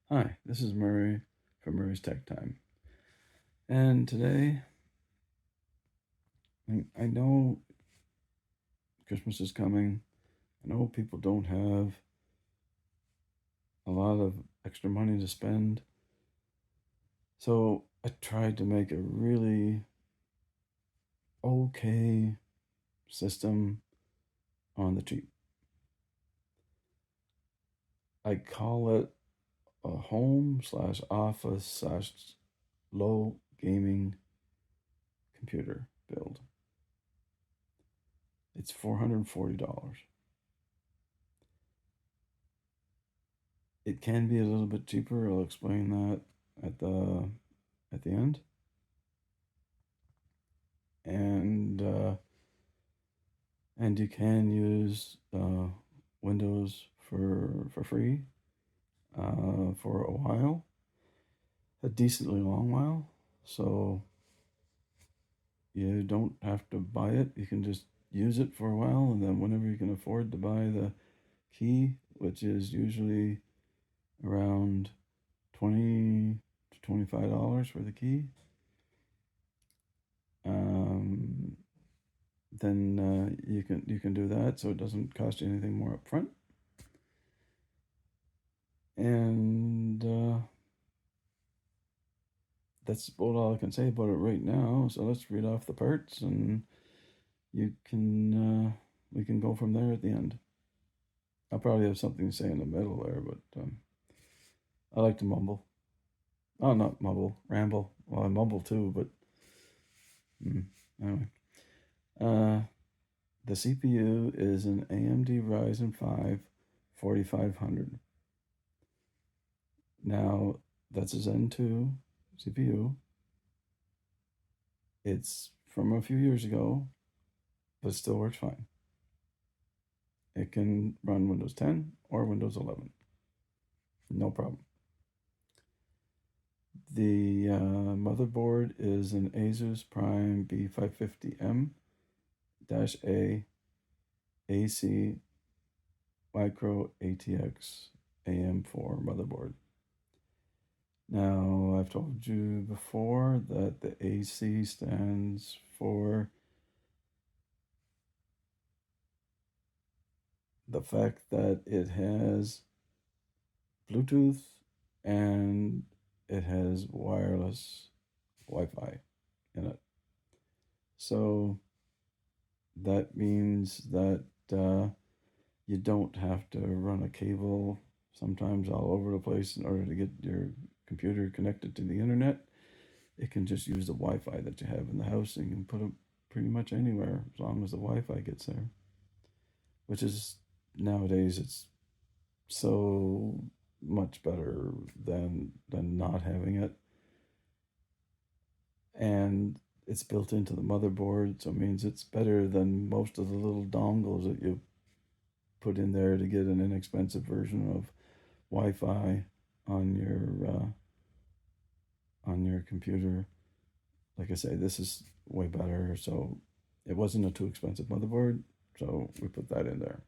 Hi, this is Murray from Murray's Tech Time. And today, I know Christmas is coming. I know people don't have a lot of extra money to spend. So I tried to make a really okay system on the cheap. I call it a home slash office slash low gaming computer build. It's $440. It can be a little bit cheaper. I'll explain that at the end. And and you can use Windows for free for a while, a decently long while. So you don't have to buy it. You can just use it for a while, and then whenever you can afford to buy the key, which is usually around 20 to $25 for the key, um, then you can do that. So it doesn't cost you anything more up front. And that's about all I can say about it right now. So let's read off the parts, and you can we can go from there at the end. I'll probably have something to say in the middle there, but I like to mumble. Oh, not mumble, ramble. Well, I mumble too, but anyway. Uh, the CPU is an AMD Ryzen 5 4500. Now, that's a Zen 2 CPU. It's from a few years ago, but still works fine. It can run Windows 10 or Windows 11. No problem. The motherboard is an Asus Prime B550M-A AC Micro ATX AM4 motherboard. Now, I've told you before that the AC stands for the fact that it has Bluetooth and it has wireless Wi-Fi in it. So that means that you don't have to run a cable sometimes all over the place in order to get your computer connected to the internet. It can just use the Wi-Fi that you have in the house and you can put it pretty much anywhere as long as the Wi-Fi gets there, which is nowadays it's so much better than not having it. And it's built into the motherboard, so it means it's better than most of the little dongles that you put in there to get an inexpensive version of Wi-Fi on your computer. Like I say, this is way better. So it wasn't a too expensive motherboard, so we put that in there.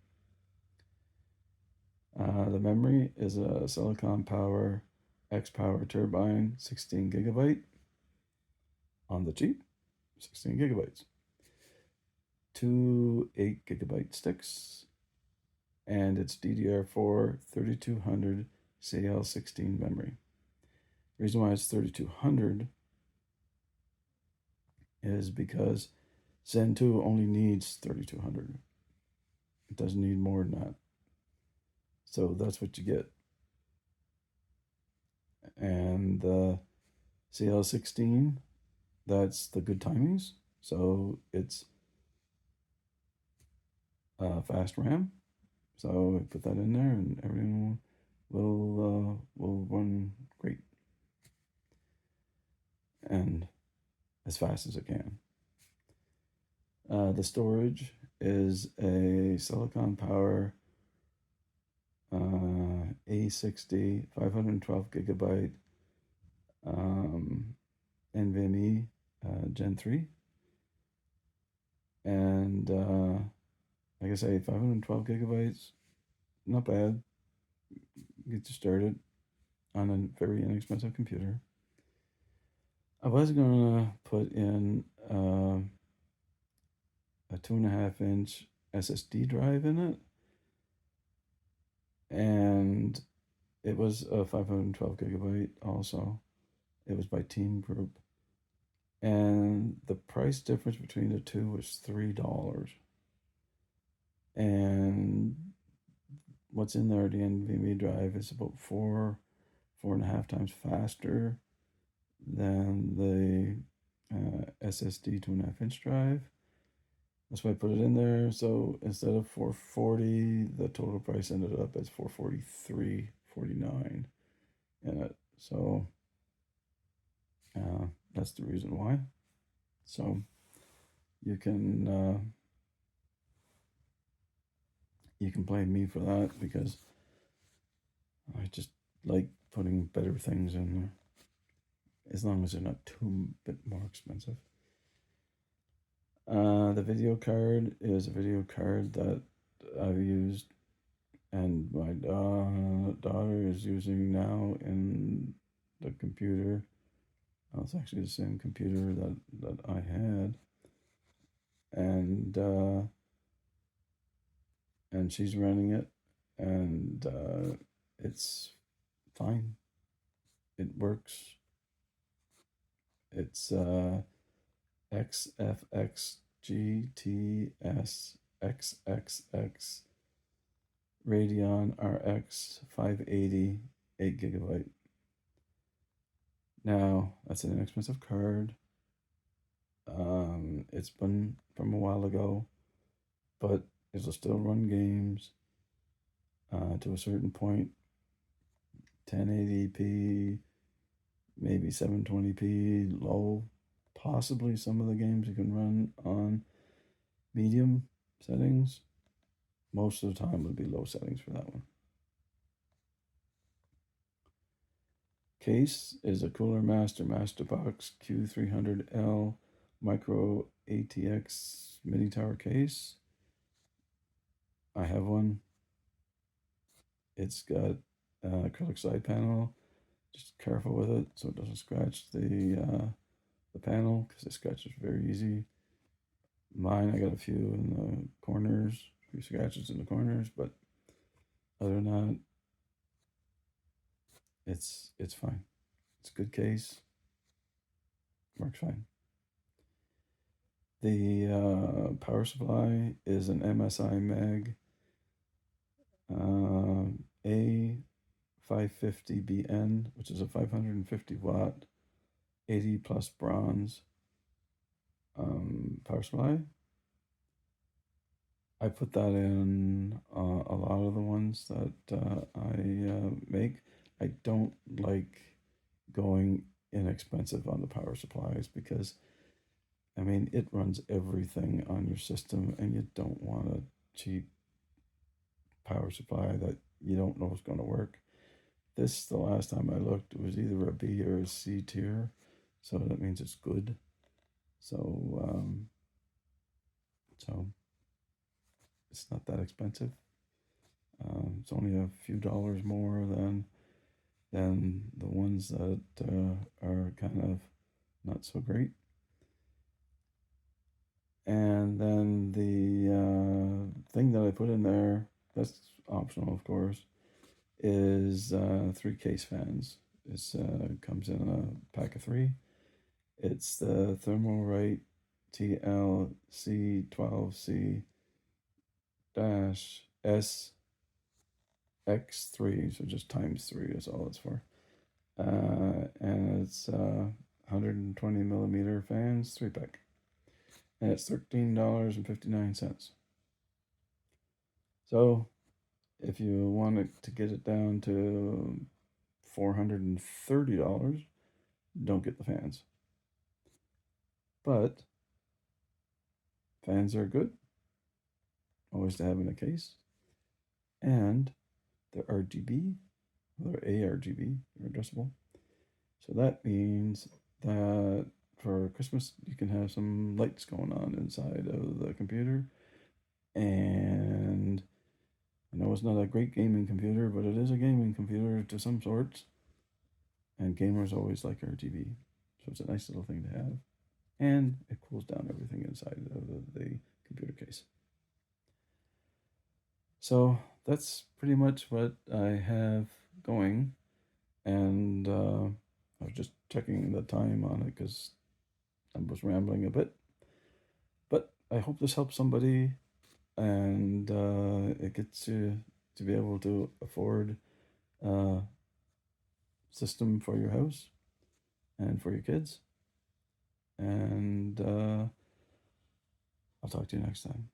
The memory is a Silicon Power X Power Turbine 16 gigabyte on the cheap, 16 gigabytes. Two 8 gigabyte sticks, and it's DDR4 3200 CL16 memory. The reason why it's 3200 is because Zen 2 only needs 3200. It doesn't need more than that. So that's what you get. And the CL16, that's the good timings. So it's fast RAM. So I put that in there, and everything will run great and as fast as it can. The storage is a Silicon Power A60 512 gigabyte NVMe Gen 3. And like I say, 512 gigabytes, not bad. Get you started. on a very inexpensive computer. I was gonna put in a 2.5 inch SSD drive in it, and it was a 512 gigabyte also. It was by Team Group, and the price difference between the two was $3. And what's in there, the NVMe drive, is about 4.5 times faster than the SSD 2.5 inch drive. That's why I put it in there. So instead of 440, the total price ended up as 443.49 in it. So that's the reason why. So you can blame me for that, because I just like putting better things in there, as long as they're not too bit more expensive. The video card is a video card that I've used, and my daughter is using now in the computer. It's actually the same computer that I had, and she's running it, and it's fine. It works. It's XFXGTS XXX Radeon RX 580 8 GB. Now, that's an inexpensive card. It's been from a while ago, but it'll still run games to a certain point. 1080p, maybe 720p, low. Possibly some of the games you can run on medium settings. Most of the time would be low settings for that one. Case is a Cooler Master Masterbox Q300L Micro ATX Mini Tower case. I have one. It's got acrylic side panel. Just careful with it so it doesn't scratch the panel, because it scratches very easy. Mine, I got a few in the corners, a few scratches in the corners, but other than that, it's fine. It's a good case. Works fine. The power supply is an MSI Mag A550BN, which is a 550 watt, 80 plus bronze power supply. I put that in a lot of the ones that I make. I don't like going inexpensive on the power supplies, because I mean, it runs everything on your system, and you don't want a cheap power supply that you don't know is going to work. This, the last time I looked, it was either a B or a C tier, so that means it's good. So, so it's not that expensive. It's only a few dollars more than the ones that are kind of not so great. And then the thing that I put in there, that's optional, of course, is 3 case fans. It comes in a pack of 3. It's the Thermalright TLC12C SX3, so just times 3 is all it's for. And it's 120 millimeter fans, 3-pack. And it's $13.59. So if you wanted to get it down to $430, don't get the fans. But fans are good, always to have in a case. And they're RGB, they're ARGB, they're addressable. So that means that for Christmas, you can have some lights going on inside of the computer. And I know it's not a great gaming computer, but it is a gaming computer to some sorts. and gamers always like RGB, so it's a nice little thing to have, and it cools down everything inside of the computer case. So that's pretty much what I have going, and I was just checking the time on it because I was rambling a bit. But I hope this helps somebody, and it gets you to be able to afford a system for your house and for your kids. And I'll talk to you next time.